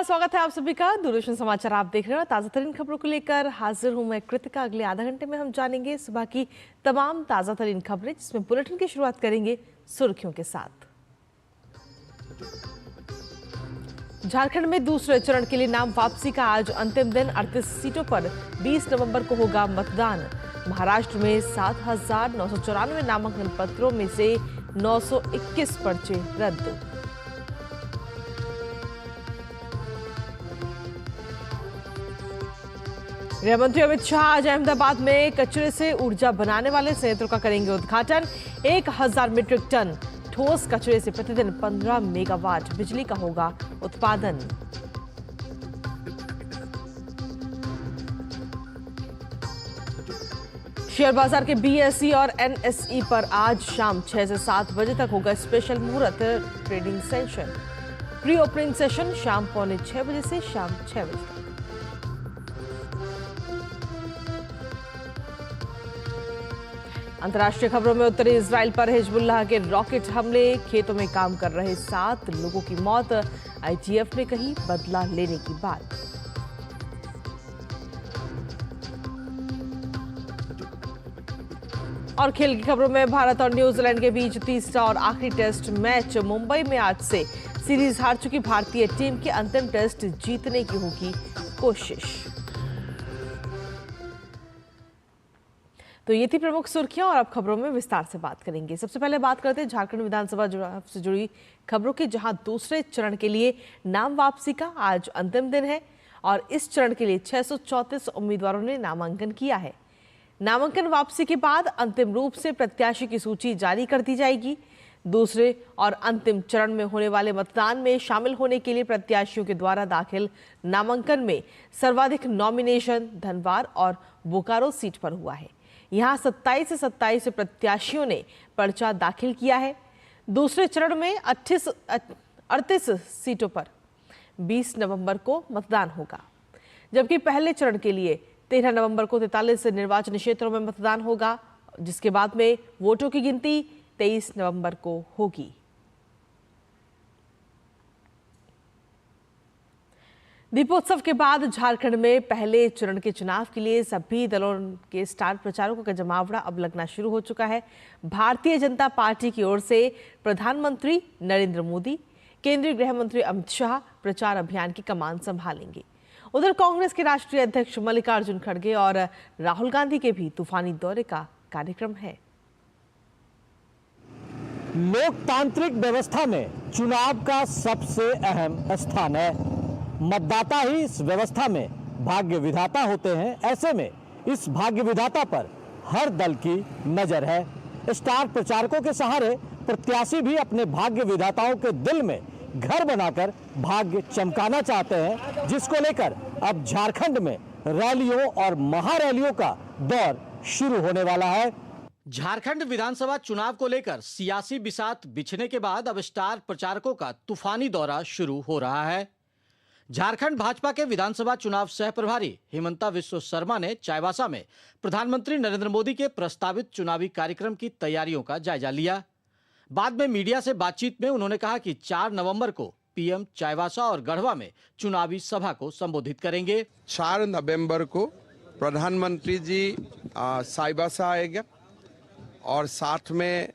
नमस्कार, स्वागत है आप सभी का। दूरदर्शन समाचार आप देख रहे हो। ताजा तरीन खबरों को लेकर हाजिर हूं मैं कृतिका। अगले आधा घंटे में हम जानेंगे सुबह की तमाम ताजा तरीन खबरें, जिसमें बुलेटिन की शुरुआत करेंगे सुर्खियों के साथ। झारखंड में दूसरे चरण के लिए नाम वापसी का आज अंतिम दिन। 38 सीटों पर 20 नवंबर को होगा मतदान। महाराष्ट्र में 7,994 नामांकन पत्रों में से 921 पर्चे रद्द। गृह मंत्री अमित शाह आज अहमदाबाद में कचरे से ऊर्जा बनाने वाले संयंत्रों का करेंगे उद्घाटन। 1000 मीट्रिक टन ठोस कचरे से प्रतिदिन 15 मेगावाट बिजली का होगा उत्पादन। शेयर बाजार के बीएसई और एनएसई पर आज शाम 6 से 7 बजे तक होगा स्पेशल मुहूर्त trading session. Pre opening session शाम 5:45 बजे से शाम 6 बजे तक। अंतर्राष्ट्रीय खबरों में उत्तरी इजराइल पर हिजबुल्लाह के रॉकेट हमले, खेतों में काम कर रहे 7 लोगों की मौत। आईटीएफ ने कही बदला लेने की बात। और खेल की खबरों में भारत और न्यूजीलैंड के बीच तीसरा और आखिरी टेस्ट मैच मुंबई में आज से। सीरीज हार चुकी भारतीय टीम के अंतिम टेस्ट जीतने की होगी कोशिश। तो ये थी प्रमुख सुर्खियां और अब खबरों में विस्तार से बात करेंगे। सबसे पहले बात करते हैं झारखंड विधानसभा चुनाव से जुड़ी खबरों की, जहां दूसरे चरण के लिए नाम वापसी का आज अंतिम दिन है और इस चरण के लिए 634 उम्मीदवारों ने नामांकन किया है। नामांकन वापसी के बाद अंतिम रूप से प्रत्याशी की सूची जारी कर दी जाएगी। दूसरे और अंतिम चरण में होने वाले मतदान में शामिल होने के लिए प्रत्याशियों के द्वारा दाखिल नामांकन में सर्वाधिक नॉमिनेशन धनबाद और बोकारो सीट पर हुआ है। यहां 27 से 27 प्रत्याशियों ने पर्चा दाखिल किया है। दूसरे चरण में 38 सीटों पर 20 नवंबर को मतदान होगा, जबकि पहले चरण के लिए 13 नवंबर को 43 निर्वाचन क्षेत्रों में मतदान होगा, जिसके बाद में वोटों की गिनती 23 नवंबर को होगी। दीपोत्सव के बाद झारखंड में पहले चरण के चुनाव के लिए सभी दलों के स्टार प्रचारकों का जमावड़ा अब लगना शुरू हो चुका है। भारतीय जनता पार्टी की ओर से प्रधानमंत्री नरेंद्र मोदी, केंद्रीय गृह मंत्री अमित शाह प्रचार अभियान की कमान संभालेंगे। उधर कांग्रेस के राष्ट्रीय अध्यक्ष मल्लिकार्जुन खड़गे और राहुल गांधी के भी तूफानी दौरे का कार्यक्रम है। लोकतांत्रिक व्यवस्था में चुनाव का सबसे अहम स्थान है। मतदाता ही इस व्यवस्था में भाग्य विधाता होते हैं। ऐसे में इस भाग्य विधाता पर हर दल की नजर है। स्टार प्रचारकों के सहारे प्रत्याशी भी अपने भाग्य विधाताओं के दिल में घर बनाकर भाग्य चमकाना चाहते हैं, जिसको लेकर अब झारखंड में रैलियों और महारैलियों का दौर शुरू होने वाला है। झारखंड विधानसभा चुनाव को लेकर सियासी बिसात बिछने के बाद अब स्टार प्रचारकों का तूफानी दौरा शुरू हो रहा है। झारखंड भाजपा के विधानसभा चुनाव सह प्रभारी हेमंता विश्व शर्मा ने चाईबासा में प्रधानमंत्री नरेंद्र मोदी के प्रस्तावित चुनावी कार्यक्रम की तैयारियों का जायजा लिया। बाद में मीडिया से बातचीत में उन्होंने कहा कि 4 नवंबर को पीएम चाईबासा और गढ़वा में चुनावी सभा को संबोधित करेंगे। 4 नवंबर को प्रधानमंत्री जी चाईबासा आएगा और साथ में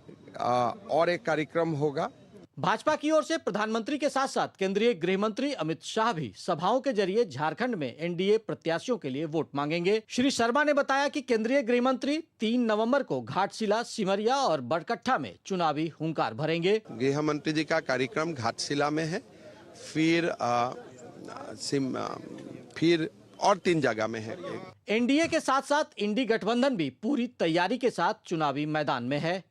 और एक कार्यक्रम होगा। भाजपा की ओर से प्रधानमंत्री के साथ साथ केंद्रीय गृह मंत्री अमित शाह भी सभाओं के जरिए झारखंड में एनडीए प्रत्याशियों के लिए वोट मांगेंगे। श्री शर्मा ने बताया कि केंद्रीय गृह मंत्री 3 नवंबर को घाटशिला, सिमरिया और बड़कट्टा में चुनावी हुंकार भरेंगे। गृह मंत्री जी का कार्यक्रम घाटशिला में है, फिर और 3 जगह में है। एनडीए के साथ साथ इंडी गठबंधन भी पूरी तैयारी के साथ चुनावी मैदान में है।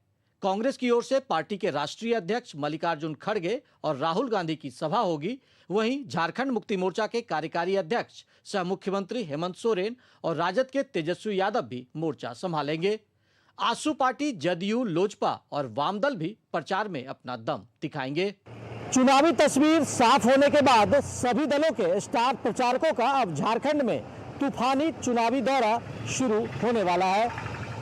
कांग्रेस की ओर से पार्टी के राष्ट्रीय अध्यक्ष मल्लिकार्जुन खड़गे और राहुल गांधी की सभा होगी। वहीं झारखंड मुक्ति मोर्चा के कार्यकारी अध्यक्ष सह मुख्यमंत्री हेमंत सोरेन और राजद के तेजस्वी यादव भी मोर्चा संभालेंगे। आसू पार्टी, जदयू, लोजपा और वामदल भी प्रचार में अपना दम दिखाएंगे। चुनावी तस्वीर साफ होने के बाद सभी दलों के स्टार प्रचारकों का अब झारखंड में तूफानी चुनावी दौरा शुरू होने वाला है।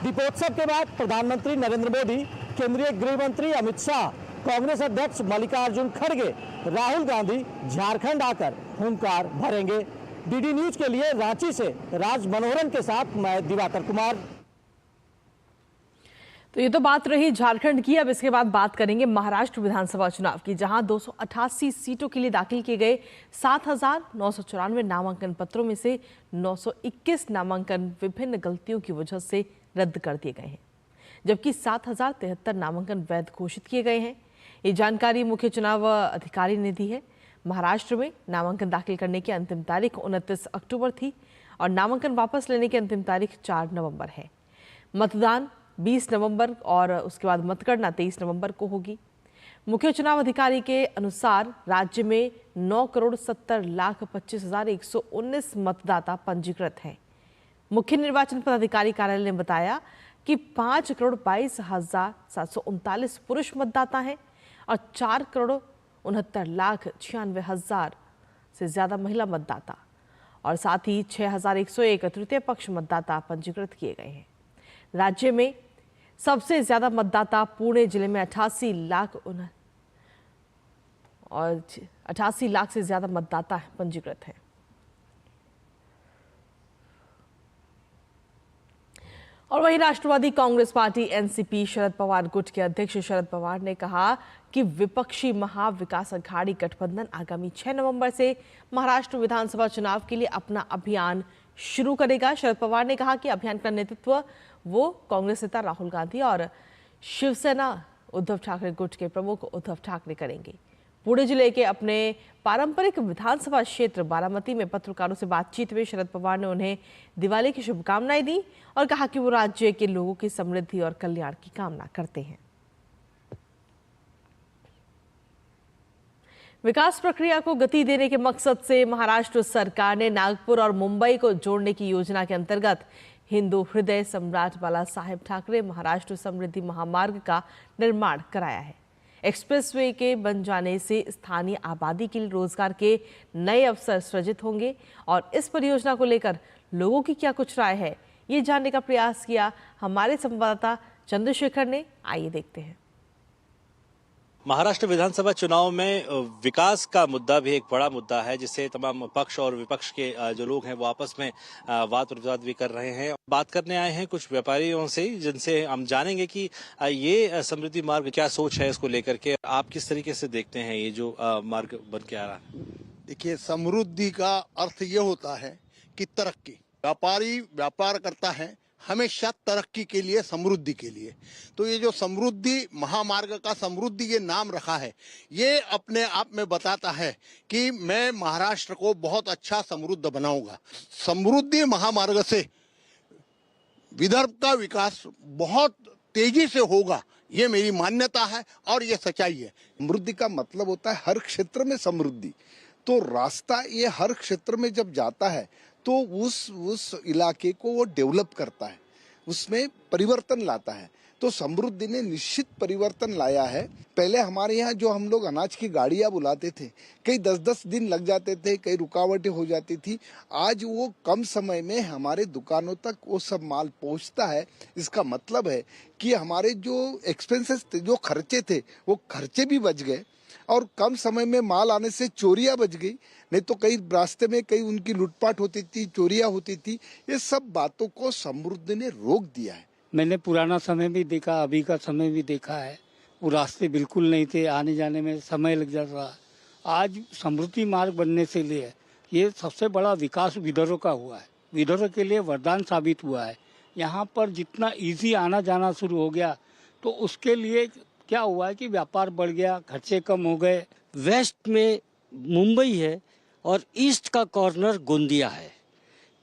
दीपोत्सव के बाद प्रधानमंत्री नरेंद्र मोदी, केंद्रीय गृह मंत्री अमित शाह कांग्रेस अध्यक्ष मल्लिकार्जुन खड़गे राहुल गांधी झारखंड आकर हुंकार भरेंगे। डीडी न्यूज के लिए रांची से राज मनोहरन के साथ मैं दिवाकर कुमार। तो ये तो बात रही झारखंड की। अब इसके बाद बात करेंगे महाराष्ट्र विधानसभा चुनाव की, जहां 288 सीटों के लिए दाखिल किए गए 7,994 नामांकन पत्रों में से 921 नामांकन विभिन्न गलतियों की वजह से रद्द कर दिए गए हैं, जबकि 7,073 नामांकन वैध घोषित किए गए हैं। ये जानकारी मुख्य चुनाव अधिकारी ने दी है। महाराष्ट्र में नामांकन दाखिल करने की अंतिम तारीख 29 अक्टूबर थी और नामांकन वापस लेने की अंतिम तारीख 4 नवंबर है। मतदान 20 नवंबर और उसके बाद मतगणना 23 नवंबर को होगी। मुख्य चुनाव अधिकारी के अनुसार राज्य में 9,70,25,119 मतदाता पंजीकृत हैं। मुख्य निर्वाचन पदाधिकारी कार्यालय ने बताया कि 5,22,739 पुरुष मतदाता हैं और 4,69,96,000 से ज्यादा महिला मतदाता और साथ ही 6,101 तृतीय पक्ष मतदाता पंजीकृत किए गए हैं। राज्य में सबसे ज्यादा मतदाता पुणे जिले में 88 लाख और 88 लाख से ज्यादा मतदाता पंजीकृत हैं। और वहीं राष्ट्रवादी कांग्रेस पार्टी एनसीपी शरद पवार गुट के अध्यक्ष शरद पवार ने कहा कि विपक्षी महाविकास अघाड़ी गठबंधन आगामी 6 नवंबर से महाराष्ट्र विधानसभा चुनाव के लिए अपना अभियान शुरू करेगा। शरद पवार ने कहा कि अभियान का नेतृत्व वो कांग्रेस नेता राहुल गांधी और शिवसेना उद्धव ठाकरे गुट के प्रमुख उद्धव ठाकरे करेंगे। पुणे जिले के अपने पारंपरिक विधानसभा क्षेत्र बारामती में पत्रकारों से बातचीत में शरद पवार ने उन्हें दिवाली की शुभकामनाएं दी और कहा कि वो राज्य के लोगों की समृद्धि और कल्याण की कामना करते हैं। विकास प्रक्रिया को गति देने के मकसद से महाराष्ट्र सरकार ने नागपुर और मुंबई को जोड़ने की योजना के अंतर्गत हिंदू हृदय सम्राट बाला साहेब ठाकरे महाराष्ट्र समृद्धि महामार्ग का निर्माण कराया है। एक्सप्रेसवे के बन जाने से स्थानीय आबादी के लिए रोजगार के नए अवसर सृजित होंगे और इस परियोजना को लेकर लोगों की क्या कुछ राय है, ये जानने का प्रयास किया हमारे संवाददाता चंद्रशेखर ने। आइए देखते हैं। महाराष्ट्र विधानसभा चुनाव में विकास का मुद्दा भी एक बड़ा मुद्दा है, जिसे तमाम पक्ष और विपक्ष के जो लोग हैं वो आपस में वाद विवाद भी कर रहे हैं। बात करने आए हैं कुछ व्यापारियों से, जिनसे हम जानेंगे कि ये समृद्धि मार्ग क्या सोच है इसको लेकर के, आप किस तरीके से देखते हैं ये जो मार्ग बन के आ रहा है। देखिए, समृद्धि का अर्थ ये होता है कि तरक्की। व्यापारी व्यापार करता है हमेशा तरक्की के लिए, समृद्धि के लिए। तो ये जो समृद्धि महामार्ग का समृद्धि ये नाम रखा है, ये अपने आप में बताता है कि मैं महाराष्ट्र को बहुत अच्छा समृद्ध बनाऊंगा। समृद्धि महामार्ग से विदर्भ का विकास बहुत तेजी से होगा, ये मेरी मान्यता है और ये सच्चाई है। समृद्धि का मतलब होता है हर क्षेत्र में समृद्धि। तो रास्ता ये हर क्षेत्र में जब जाता है तो उस इलाके को वो डेवलप करता है, उसमें परिवर्तन लाता है। तो समृद्धि ने निश्चित परिवर्तन लाया है। पहले हमारे यहाँ जो हम लोग अनाज की गाड़ियाँ बुलाते थे, कई 10-10 दिन लग जाते थे, कई रुकावटें हो जाती थी। आज वो कम समय में हमारे दुकानों तक वो सब माल पहुँचता है। इसका मतलब है कि हमारे जो एक्सपेंसेस थे, जो खर्चे थे, वो खर्चे भी बच गए और कम समय में माल आने से चोरियां बच गई। नहीं तो कई रास्ते में कई उनकी लूटपाट होती थी, चोरियां होती थी। ये सब बातों को समृद्धि ने रोक दिया है। मैंने पुराना समय भी देखा, अभी का समय भी देखा है। वो रास्ते बिल्कुल नहीं थे, आने जाने में समय लग जाता। आज समृद्धि मार्ग बनने से लिए ये सबसे बड़ा विकास विदर्भ का हुआ है, विदर्भ के लिए वरदान साबित हुआ है। यहाँ पर जितना इजी आना जाना शुरू हो गया तो उसके लिए क्या हुआ है कि व्यापार बढ़ गया, खर्चे कम हो गए। वेस्ट में मुंबई है और ईस्ट का कॉर्नर गोंदिया है।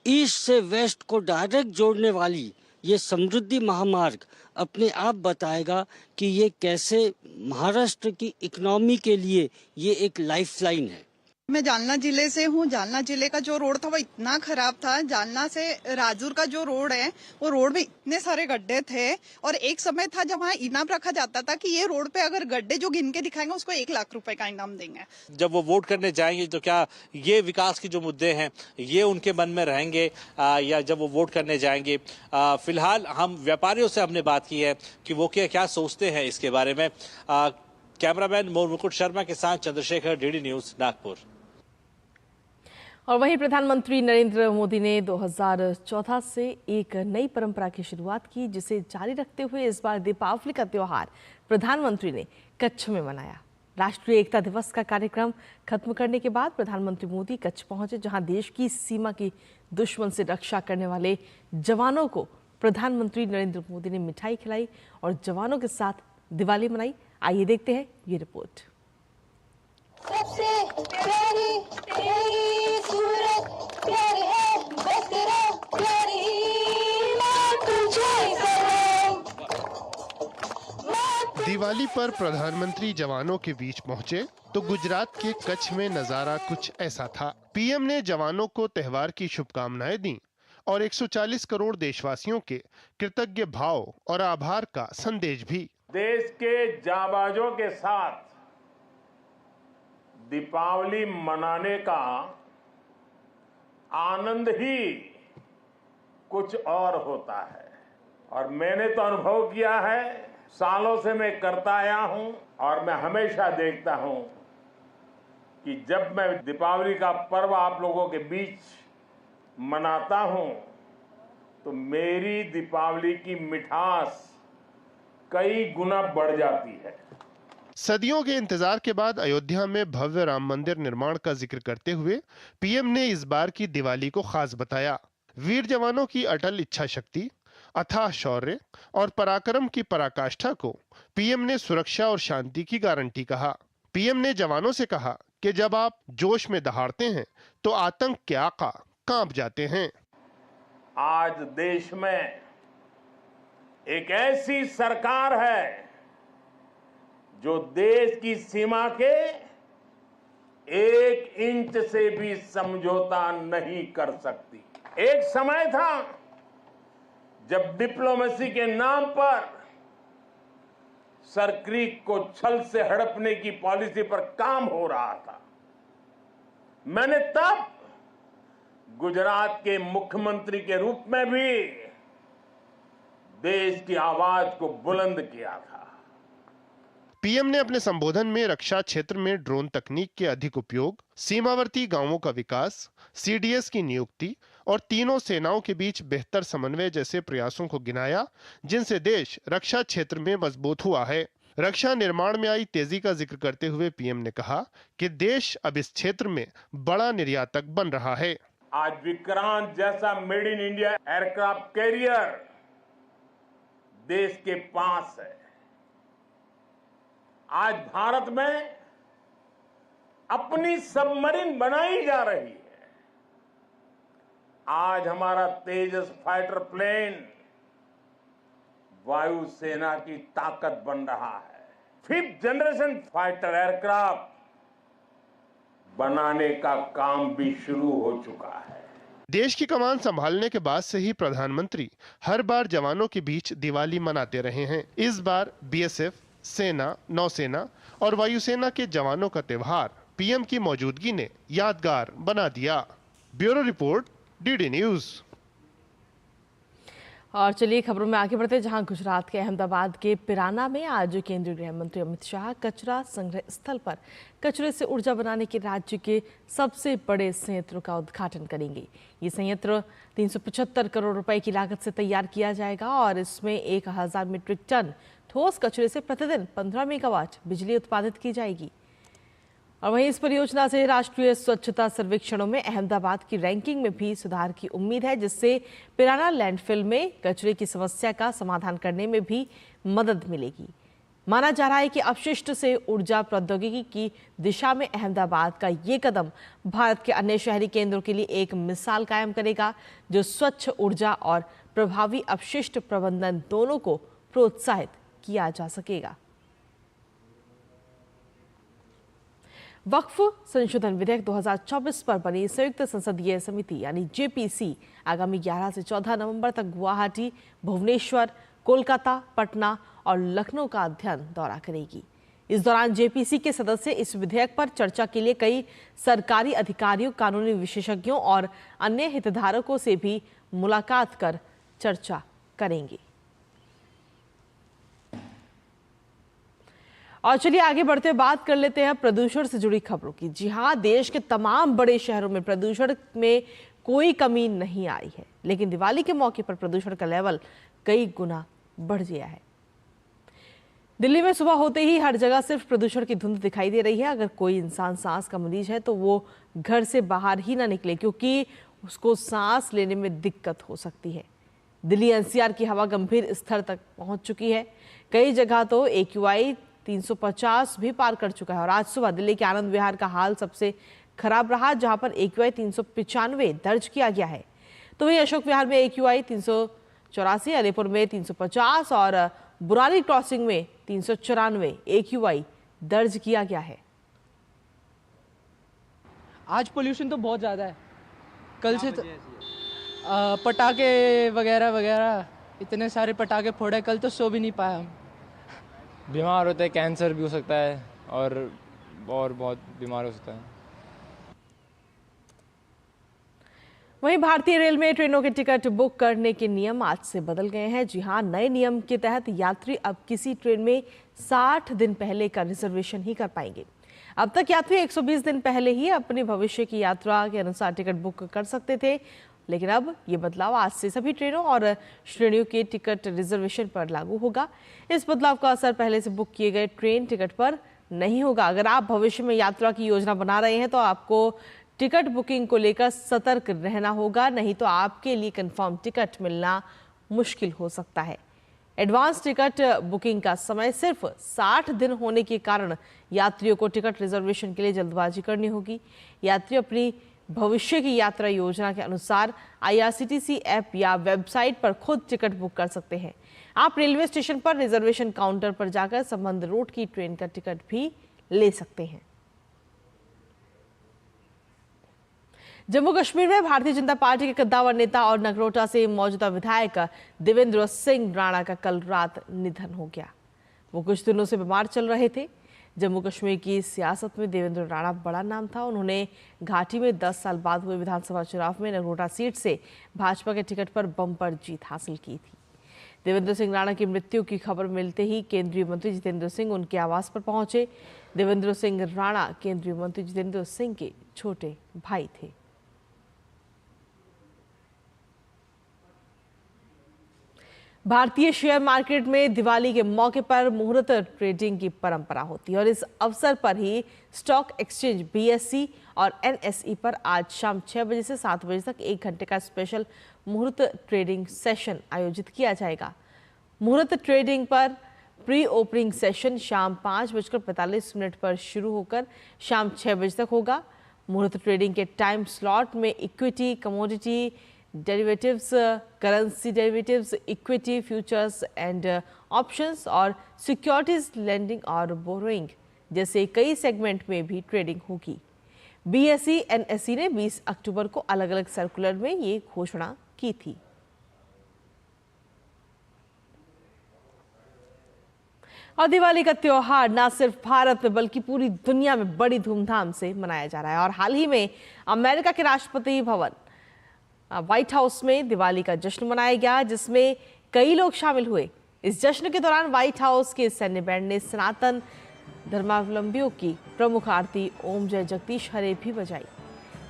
ईस्ट से वेस्ट को डायरेक्ट जोड़ने वाली ये समृद्धि महामार्ग अपने आप बताएगा कि ये कैसे महाराष्ट्र की इकोनॉमी के लिए ये एक लाइफलाइन है। मैं जालना जिले से हूँ। जालना जिले का जो रोड था वो इतना खराब था। जालना से राजूर का जो रोड है, वो रोड में इतने सारे गड्ढे थे और एक समय था जब वहाँ इनाम रखा जाता था कि ये रोड पे अगर गड्ढे जो गिन के दिखाएंगे उसको 1 लाख रुपए का इनाम देंगे। जब वो वोट करने जाएंगे तो क्या ये विकास के जो मुद्दे हैं ये उनके मन में रहेंगे या जब वो वोट करने जाएंगे? फिलहाल हम व्यापारियों से हमने बात की है कि वो क्या सोचते हैं इसके बारे में। कैमरामैन मोर मुकुट शर्मा के साथ चंद्रशेखर, डीडी न्यूज, नागपुर। और वहीं प्रधानमंत्री नरेंद्र मोदी ने 2014 से एक नई परंपरा की शुरुआत की, जिसे जारी रखते हुए इस बार दीपावली का त्योहार प्रधानमंत्री ने कच्छ में मनाया। राष्ट्रीय एकता दिवस का कार्यक्रम खत्म करने के बाद प्रधानमंत्री मोदी कच्छ पहुंचे, जहां देश की सीमा की दुश्मन से रक्षा करने वाले जवानों को प्रधानमंत्री नरेंद्र मोदी ने मिठाई खिलाई और जवानों के साथ दिवाली मनाई। आइए देखते हैं ये रिपोर्ट। सबसे प्यारी तेरी सूरत प्यारी है, बस तेरा प्यारी मैं तुझे सलाम। दिवाली पर प्रधानमंत्री जवानों के बीच पहुंचे तो गुजरात के कच्छ में नजारा कुछ ऐसा था। पीएम ने जवानों को त्योहार की शुभकामनाएं दी और 140 करोड़ देशवासियों के कृतज्ञ भाव और आभार का संदेश भी। देश के जाबाजों के साथ दीपावली मनाने का आनंद ही कुछ और होता है और मैंने तो अनुभव किया है, सालों से मैं करता आया हूं और मैं हमेशा देखता हूं कि जब मैं दीपावली का पर्व आप लोगों के बीच मनाता हूं तो मेरी दीपावली की मिठास कई गुना बढ़ जाती है। सदियों के इंतजार के बाद अयोध्या में भव्य राम मंदिर निर्माण का जिक्र करते हुए पीएम ने इस बार की दिवाली को खास बताया। वीर जवानों की अटल इच्छा शक्ति, अथाह शौर्य और पराक्रम की पराकाष्ठा को पीएम ने सुरक्षा और शांति की गारंटी कहा। पीएम ने जवानों से कहा कि जब आप जोश में दहाड़ते हैं तो आतंक के आका कांप जाते हैं। आज देश में एक ऐसी सरकार है जो देश की सीमा के 1 इंच से भी समझौता नहीं कर सकती। एक समय था जब डिप्लोमेसी के नाम पर सरक्रीक को छल से हड़पने की पॉलिसी पर काम हो रहा था। मैंने तब गुजरात के मुख्यमंत्री के रूप में भी देश की आवाज को बुलंद किया था। पीएम ने अपने संबोधन में रक्षा क्षेत्र में ड्रोन तकनीक के अधिक उपयोग, सीमावर्ती गांवों का विकास, सीडीएस की नियुक्ति और तीनों सेनाओं के बीच बेहतर समन्वय जैसे प्रयासों को गिनाया, जिनसे देश रक्षा क्षेत्र में मजबूत हुआ है। रक्षा निर्माण में आई तेजी का जिक्र करते हुए पीएम ने कहा कि देश अब इस क्षेत्र में बड़ा निर्यातक बन रहा है। आज विक्रांत जैसा made in India aircraft carrier देश के पास है। आज भारत में अपनी सबमरीन बनाई जा रही है। आज हमारा तेजस फाइटर प्लेन वायुसेना की ताकत बन रहा है। 5th जनरेशन फाइटर एयरक्राफ्ट बनाने का काम भी शुरू हो चुका है। देश की कमान संभालने के बाद से ही प्रधानमंत्री हर बार जवानों के बीच दिवाली मनाते रहे हैं। इस बार बीएसएफ, सेना, नौसेना और वायुसेना के जवानों का त्योहार पीएम की मौजूदगी ने यादगार बना दिया। Bureau report, DD news. और चलिए खबरों में आगे बढ़ते, जहां गुजरात के अहमदाबाद के पिराना में आज केंद्रीय गृह मंत्री अमित शाह कचरा संग्रह स्थल पर कचरे से ऊर्जा बनाने के राज्य के सबसे बड़े संयंत्र का उद्घाटन करेंगे। ये संयंत्र 375 करोड़ रुपए की लागत से तैयार किया जाएगा और इसमें 1000 मीट्रिक टन ठोस कचरे से प्रतिदिन 15 मेगावाट बिजली उत्पादित की जाएगी। और वहीं इस परियोजना से राष्ट्रीय स्वच्छता सर्वेक्षणों में अहमदाबाद की रैंकिंग में भी सुधार की उम्मीद है, जिससे पिराना लैंडफिल में कचरे की समस्या का समाधान करने में भी मदद मिलेगी। माना जा रहा है कि अपशिष्ट से ऊर्जा प्रौद्योगिकी की दिशा में अहमदाबाद का ये कदम भारत के अन्य शहरी केंद्रों के लिए एक मिसाल कायम करेगा, जो स्वच्छ ऊर्जा और प्रभावी अपशिष्ट प्रबंधन दोनों को प्रोत्साहित किया जा सकेगा। वक्फ संशोधन विधेयक 2024 पर बनी संयुक्त संसदीय समिति यानी जेपीसी आगामी 11 से 14 नवंबर तक गुवाहाटी, भुवनेश्वर, कोलकाता, पटना और लखनऊ का अध्ययन दौरा करेगी। इस दौरान जेपीसी के सदस्य इस विधेयक पर चर्चा के लिए कई सरकारी अधिकारियों, कानूनी विशेषज्ञों और अन्य हितधारकों से भी मुलाकात कर चर्चा करेंगे। और चलिए आगे बढ़ते हुए बात कर लेते हैं प्रदूषण से जुड़ी खबरों की। जी हाँ, देश के तमाम बड़े शहरों में प्रदूषण में कोई कमी नहीं आई है, लेकिन दिवाली के मौके पर प्रदूषण का लेवल कई गुना बढ़ गया है। दिल्ली में सुबह होते ही हर जगह सिर्फ प्रदूषण की धुंध दिखाई दे रही है। अगर कोई इंसान सांस का मरीज है तो वो घर से बाहर ही ना निकले, क्योंकि उसको सांस लेने में दिक्कत हो सकती है। दिल्ली एनसीआर की हवा गंभीर स्तर तक पहुंच चुकी है। कई जगह तो AQI 350 भी पार कर चुका है। और आज सुबह दिल्ली के आनंद विहार का हाल सबसे खराब रहा, जहां पर AQI 395 दर्ज किया गया है। तो वहीं अशोक विहार में AQI 384, अलीपुर में 350 और बुरारी क्रॉसिंग में 394 AQI दर्ज किया गया है। आज पोल्यूशन तो बहुत ज़्यादा है। कल से पटाखे वगैरह वगैरह इतने सारे पटाखे फोड़े, कल तो सो भी नहीं पाया हम। बीमार होते हैं, कैंसर भी हो सकता है और बहुत बीमार हो सकता है। वहीं भारतीय रेल में ट्रेनों के टिकट बुक करने के नियम आज से बदल गए हैं। जी हां, नए नियम के तहत यात्री अब किसी ट्रेन में 60 दिन पहले का रिजर्वेशन ही कर पाएंगे। अब तक यात्री 120 दिन पहले ही अपनी भविष्य की यात्रा के अनुसार टिकट बुक कर सकते थे, लेकिन अब ये बदलाव आज से सभी ट्रेनों और श्रेणियों के टिकट रिजर्वेशन पर लागू होगा। इस बदलाव का असर पहले से बुक किए गए ट्रेन टिकट पर नहीं होगा। अगर आप भविष्य में यात्रा की योजना बना रहे हैं तो आपको टिकट बुकिंग को लेकर सतर्क रहना होगा, नहीं तो आपके लिए कंफर्म टिकट मिलना मुश्किल हो सकता है। एडवांस टिकट बुकिंग का समय सिर्फ 60 दिन होने के कारण यात्रियों को टिकट रिजर्वेशन के लिए जल्दबाजी करनी होगी। यात्री अपनी भविष्य की यात्रा योजना के अनुसार IRCTC ऐप या वेबसाइट पर खुद टिकट बुक कर सकते हैं। आप रेलवे स्टेशन पर रिजर्वेशन काउंटर पर जाकर संबंध रूट की ट्रेन का टिकट भी ले सकते हैं। जम्मू कश्मीर में भारतीय जनता पार्टी के कद्दावर नेता और नगरोटा से मौजूदा विधायक देवेंद्र सिंह राणा का कल रात निधन हो गया। वो कुछ दिनों से बीमार चल रहे थे। जम्मू कश्मीर की सियासत में देवेंद्र राणा बड़ा नाम था। उन्होंने घाटी में 10 साल बाद हुए विधानसभा चुनाव में नगरोटा सीट से भाजपा के टिकट पर बम्पर जीत हासिल की थी। देवेंद्र सिंह राणा की मृत्यु की खबर मिलते ही केंद्रीय मंत्री जितेंद्र सिंह उनके आवास पर पहुंचे। देवेंद्र सिंह राणा केंद्रीय मंत्री जितेंद्र सिंह के छोटे भाई थे। भारतीय शेयर मार्केट में दिवाली के मौके पर मुहूर्त ट्रेडिंग की परंपरा होती है और इस अवसर पर ही स्टॉक एक्सचेंज BSE और NSE पर आज शाम 6 बजे से 7 बजे तक 1 घंटे का स्पेशल मुहूर्त ट्रेडिंग सेशन आयोजित किया जाएगा। मुहूर्त ट्रेडिंग पर प्री ओपनिंग सेशन शाम 5:45 पर शुरू होकर शाम 6 बजे तक होगा। मुहूर्त ट्रेडिंग के टाइम स्लॉट में equity, commodity, derivatives, currency derivatives, equity, futures and options और सिक्योरिटीज लेंडिंग और बोरोइंग जैसे कई सेगमेंट में भी ट्रेडिंग होगी। BSE NSE ने 20 अक्टूबर को अलग अलग सर्कुलर में ये घोषणा की थी। और दिवाली का त्योहार न सिर्फ भारत में बल्कि पूरी दुनिया में बड़ी धूमधाम से मनाया जा रहा है। और हाल ही में अमेरिका के राष्ट्रपति भवन व्हाइट हाउस में दिवाली का जश्न मनाया गया, जिसमें कई लोग शामिल हुए। इस जश्न के दौरान व्हाइट हाउस के सैन्य बैंड ने सनातन धर्मावलंबियों की प्रमुख आरती ओम जय जगदीश हरे भी बजाई।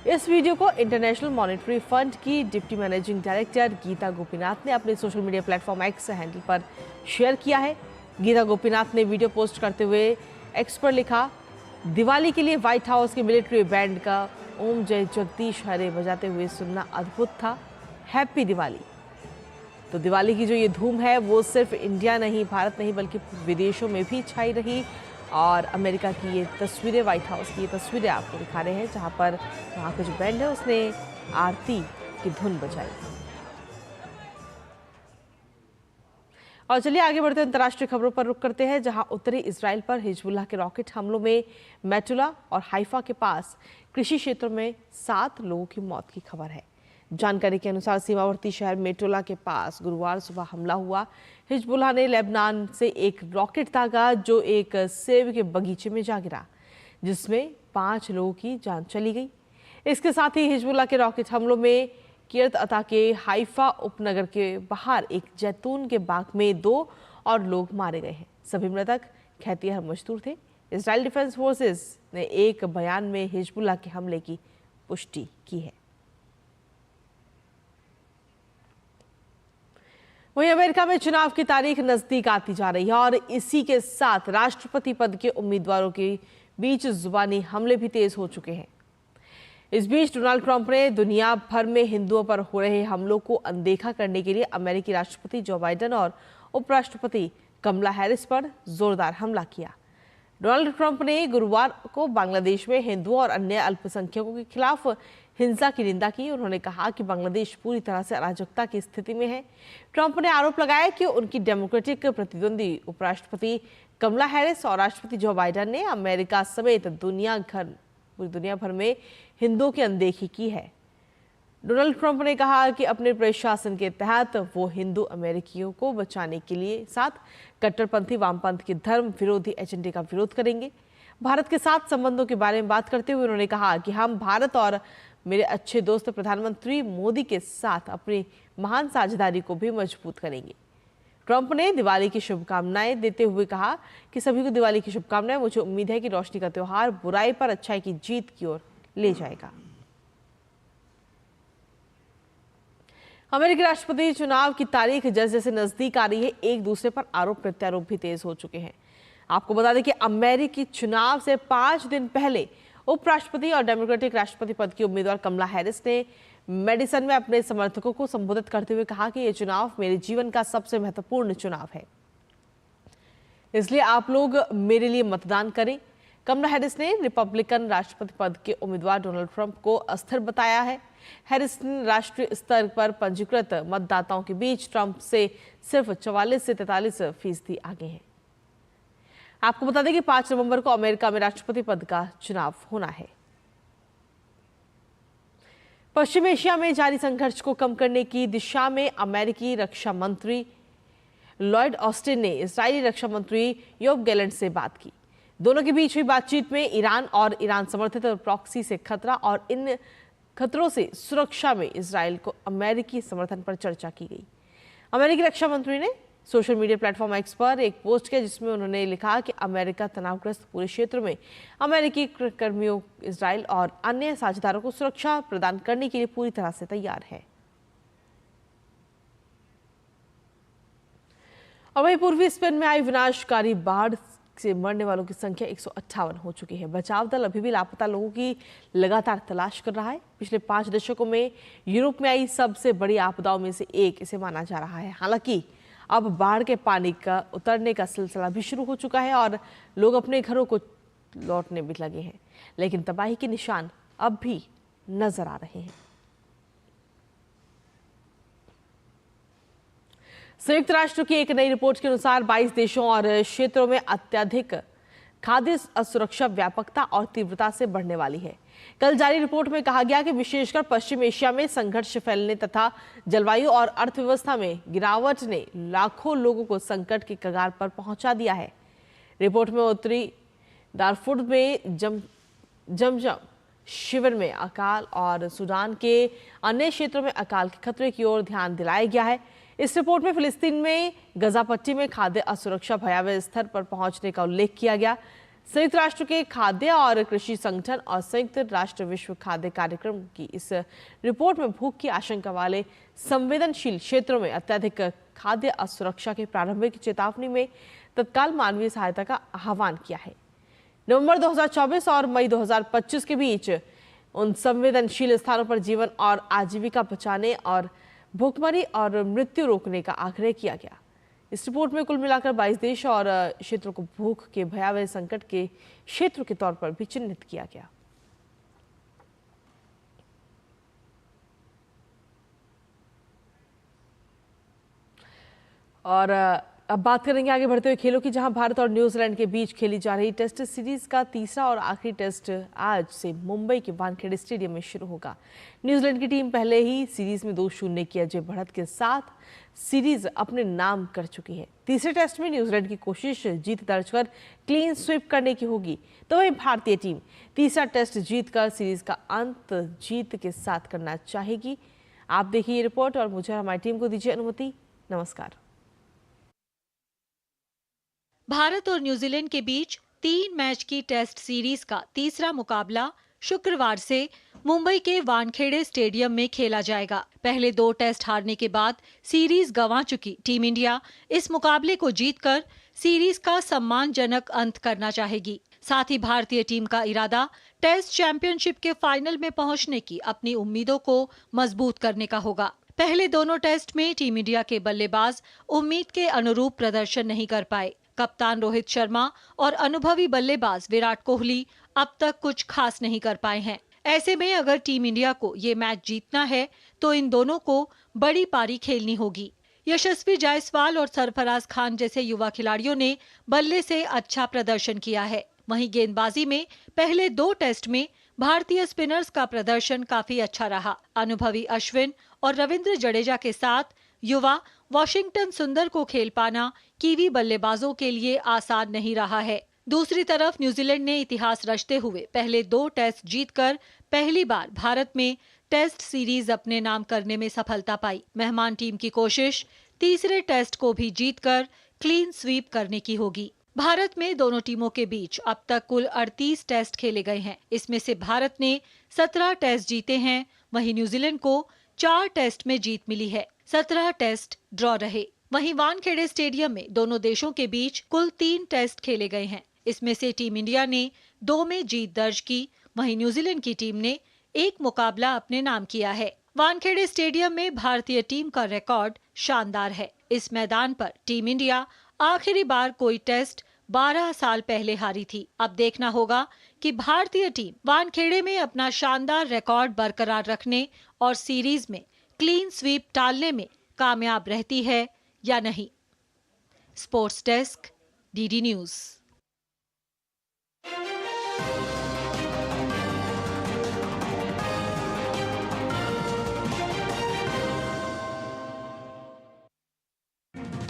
इस वीडियो को इंटरनेशनल मॉनेटरी फंड की deputy managing director Gita Gopinath ने अपने social media platform X handle पर शेयर किया है। गीता गोपीनाथ ने वीडियो पोस्ट करते हुए X पर लिखा, दिवाली के लिए व्हाइट हाउस के मिलिट्री बैंड का ओम जय जगदीश हरे बजाते हुए सुनना अद्भुत था। हैप्पी दिवाली। तो दिवाली की जो ये धूम है वो सिर्फ इंडिया नहीं, भारत नहीं बल्कि विदेशों में भी छाई रही। और अमेरिका की ये तस्वीरें, व्हाइट हाउस की ये तस्वीरें आपको दिखा रहे हैं, जहां पर वहाँ का जो बैंड है उसने आरती की धुन बजाई। और चलिए आगे बढ़ते हैं, अंतर्राष्ट्रीय खबरों पर रुख करते हैं, जहां उत्तरी इजराइल पर हिजबुल्लाह के रॉकेट हमलों में मेटुला और हाइफा के पास कृषि क्षेत्र में 7 लोगों की मौत की खबर है। जानकारी के अनुसार सीमावर्ती शहर मेटुला के पास गुरुवार सुबह हमला हुआ। हिजबुल्लाह ने लेबनान से एक रॉकेट दागा जो एक सेब के बगीचे में जा गिरा, जिसमें 5 लोगों की जान चली गई। इसके साथ ही हिजबुल्लाह के रॉकेट हमलों में किर्त अता के हाइफा उपनगर के बाहर एक जैतून के बाग में 2 और लोग मारे गए हैं। सभी मृतक खेतिहर मजदूर थे। इजराइल डिफेंस फोर्सेस ने एक बयान में हिजबुल्लाह के हमले की पुष्टि की है। वहीं अमेरिका में चुनाव की तारीख नजदीक आती जा रही है और इसी के साथ राष्ट्रपति पद के उम्मीदवारों के बीच जुबानी हमले भी तेज हो चुके हैं। इस बीच डोनाल्ड ट्रंप ने दुनिया भर में हिंदुओं पर हो रहे हमलों को अनदेखा करने के लिए अमेरिकी राष्ट्रपति जो बाइडेन और उपराष्ट्रपति कमला हैरिस पर जोरदार हमला किया। डोनाल्ड ट्रंप ने गुरुवार को बांग्लादेश में हिंदुओं और अन्य अल्पसंख्यकों के खिलाफ हिंसा की निंदा की। उन्होंने कहा कि बांग्लादेश पूरी तरह से अराजकता की स्थिति में है। ट्रंप ने आरोप लगाया कि उनकी डेमोक्रेटिक प्रतिद्वंदी उपराष्ट्रपति कमला हैरिस और राष्ट्रपति जो बाइडेन ने अमेरिका समेत पूरी दुनिया भर में हिंदुओं की अनदेखी की है। डोनाल्ड ट्रंप ने कहा कि अपने प्रशासन के तहत वो हिंदू अमेरिकियों को बचाने के लिए साथ कट्टरपंथी वामपंथ के धर्म विरोधी एजेंडे का विरोध करेंगे। भारत के साथ संबंधों के बारे में बात करते हुए उन्होंने कहा कि हम भारत और मेरे अच्छे दोस्त प्रधानमंत्री मोदी के साथ अपनी महान साझेदारी को भी मजबूत करेंगे। ट्रंप ने दिवाली की शुभकामनाएं देते हुए कहा कि सभी को दिवाली की शुभकामनाएं। मुझे उम्मीद है कि रोशनी का त्योहार बुराई पर अच्छाई की जीत की ओर ले जाएगा। अमेरिकी राष्ट्रपति चुनाव की तारीख जैसे जैसे नजदीक आ रही है, एक दूसरे पर आरोप प्रत्यारोप भी तेज हो चुके हैं। आपको बता दें कि अमेरिकी चुनाव से 5 दिन पहले उपराष्ट्रपति और डेमोक्रेटिक राष्ट्रपति पद की उम्मीदवार कमला हैरिस ने मेडिसन में अपने समर्थकों को संबोधित करते हुए कहा कि यह चुनाव मेरे जीवन का सबसे महत्वपूर्ण चुनाव है, इसलिए आप लोग मेरे लिए मतदान करें। कमला हैरिस ने रिपब्लिकन राष्ट्रपति पद के उम्मीदवार डोनाल्ड ट्रंप को अस्थिर बताया है। हैरिस ने राष्ट्रीय स्तर पर पंजीकृत मतदाताओं के बीच ट्रंप से सिर्फ 44 से 43% आगे हैं। आपको बता दें कि 5 नवंबर को अमेरिका में राष्ट्रपति पद का चुनाव होना है। पश्चिम एशिया में जारी संघर्ष को कम करने की दिशा में अमेरिकी रक्षा मंत्री लॉयड ऑस्टिन ने इजरायली रक्षा मंत्री योव गैलेंट से बात की। दोनों के बीच हुई बातचीत में ईरान और ईरान समर्थित प्रॉक्सी से खतरा और इन खतरों से सुरक्षा में इजरायल को अमेरिकी समर्थन पर चर्चा की गई। अमेरिकी रक्षा मंत्री ने सोशल मीडिया प्लेटफॉर्म एक्स पर एक पोस्ट किया जिसमें उन्होंने लिखा कि अमेरिका तनावग्रस्त पूरे क्षेत्र में अमेरिकी कर्मियों, इजरायल और अन्य साझेदारों को सुरक्षा प्रदान करने के लिए पूरी तरह से तैयार है। और वहीं पूर्वी स्पेन में आई विनाशकारी बाढ़ से मरने वालों की संख्या 158 हो चुकी है। बचाव दल अभी भी लापता लोगों की लगातार तलाश कर रहा है। पिछले 5 दशकों में यूरोप में आई सबसे बड़ी आपदाओं में से एक इसे माना जा रहा है। हालांकि अब बाढ़ के पानी का उतरने का सिलसिला भी शुरू हो चुका है और लोग अपने घरों को लौटने भी लगे हैं, लेकिन तबाही के निशान अब भी नजर आ रहे हैं। संयुक्त राष्ट्र की एक नई रिपोर्ट के अनुसार 22 देशों और क्षेत्रों में अत्यधिक खाद्य असुरक्षा व्यापकता और तीव्रता से बढ़ने वाली है। कल जारी रिपोर्ट में कहा गया कि विशेषकर पश्चिम एशिया में संघर्ष फैलने तथा जलवायु और अर्थव्यवस्था में गिरावट ने लाखों लोगों को संकट की कगार पर पहुंचा दिया है। रिपोर्ट में उत्तरी दारफुर में जमजम शिविर में अकाल और सूडान के अन्य क्षेत्रों में अकाल के खतरे की ओर ध्यान दिलाया गया है। इस रिपोर्ट में फिलिस्तीन में गजा पट्टी में खाद्य असुरक्षा भयावह स्तर पर पहुंचने का उल्लेख किया गया। संयुक्त राष्ट्र के खाद्य और कृषि संगठन और संयुक्त राष्ट्र विश्व खाद्य कार्यक्रम की इस रिपोर्ट में भूख की आशंका वाले संवेदनशील क्षेत्रों में अत्यधिक खाद्य असुरक्षा के प्रारंभिक चेतावनी में तत्काल मानवीय सहायता का आह्वान किया है। नवंबर 2024 और मई 2025 के बीच उन संवेदनशील स्थानों पर जीवन और आजीविका बचाने और भूखमरी और मृत्यु रोकने का आग्रह किया गया। इस रिपोर्ट में कुल मिलाकर 22 देश और क्षेत्रों को भूख के भयावह संकट के क्षेत्र के तौर पर भी चिन्हित किया गया। और अब बात करेंगे आगे बढ़ते हुए खेलों की, जहां भारत और न्यूजीलैंड के बीच खेली जा रही टेस्ट सीरीज का तीसरा और आखिरी टेस्ट आज से मुंबई के वानखेड़े स्टेडियम में शुरू होगा। न्यूजीलैंड की टीम पहले ही सीरीज में 2-0 की अजय बढ़त के साथ सीरीज अपने नाम कर चुकी है। तीसरे टेस्ट में न्यूजीलैंड की कोशिश जीत दर्ज कर क्लीन स्वीप करने की होगी, तो वहीं भारतीय टीम तीसरा टेस्ट जीतकर सीरीज का अंत जीत के साथ करना चाहेगी। आप देखिए ये रिपोर्ट और मुझे हमारी टीम को दीजिए अनुमति। नमस्कार। भारत और न्यूजीलैंड के बीच 3 मैच की टेस्ट सीरीज का तीसरा मुकाबला शुक्रवार से मुंबई के वानखेड़े स्टेडियम में खेला जाएगा। पहले 2 टेस्ट हारने के बाद सीरीज गंवा चुकी टीम इंडिया इस मुकाबले को जीतकर सीरीज का सम्मानजनक अंत करना चाहेगी। साथ ही भारतीय टीम का इरादा टेस्ट चैंपियनशिप के फाइनल में पहुंचने की अपनी उम्मीदों को मजबूत करने का होगा। पहले दोनों टेस्ट में टीम इंडिया के बल्लेबाज उम्मीद के अनुरूप प्रदर्शन नहीं कर पाए। कप्तान रोहित शर्मा और अनुभवी बल्लेबाज विराट कोहली अब तक कुछ खास नहीं कर पाए हैं। ऐसे में अगर टीम इंडिया को ये मैच जीतना है तो इन दोनों को बड़ी पारी खेलनी होगी। यशस्वी जायसवाल और सरफराज खान जैसे युवा खिलाड़ियों ने बल्ले से अच्छा प्रदर्शन किया है। वहीं गेंदबाजी में पहले 2 टेस्ट में भारतीय स्पिनर्स का प्रदर्शन काफी अच्छा रहा। अनुभवी अश्विन और रविंद्र जडेजा के साथ युवा वॉशिंगटन सुंदर को खेल पाना कीवी बल्लेबाजों के लिए आसान नहीं रहा है। दूसरी तरफ न्यूजीलैंड ने इतिहास रचते हुए पहले 2 टेस्ट जीतकर पहली बार भारत में टेस्ट सीरीज अपने नाम करने में सफलता पाई। मेहमान टीम की कोशिश तीसरे टेस्ट को भी जीतकर क्लीन स्वीप करने की होगी। भारत में दोनों टीमों के बीच अब तक कुल 38 टेस्ट खेले गए हैं। इसमें से भारत ने 17 टेस्ट जीते हैं, वहीं न्यूजीलैंड को 4 टेस्ट में जीत मिली है। 17 टेस्ट ड्रॉ रहे। वहीं वानखेड़े स्टेडियम में दोनों देशों के बीच कुल 3 टेस्ट खेले गए हैं। इसमें से टीम इंडिया ने 2 में जीत दर्ज की, वहीं न्यूजीलैंड की टीम ने 1 मुकाबला अपने नाम किया है। वानखेड़े स्टेडियम में भारतीय टीम का रिकॉर्ड शानदार है। इस मैदान पर टीम इंडिया आखिरी बार कोई टेस्ट 12 साल पहले हारी थी। अब देखना होगा कि भारतीय टीम वानखेड़े में अपना शानदार रिकॉर्ड बरकरार रखने और सीरीज में क्लीन स्वीप टालने में कामयाब रहती है या नहीं। Sports desk, DD news.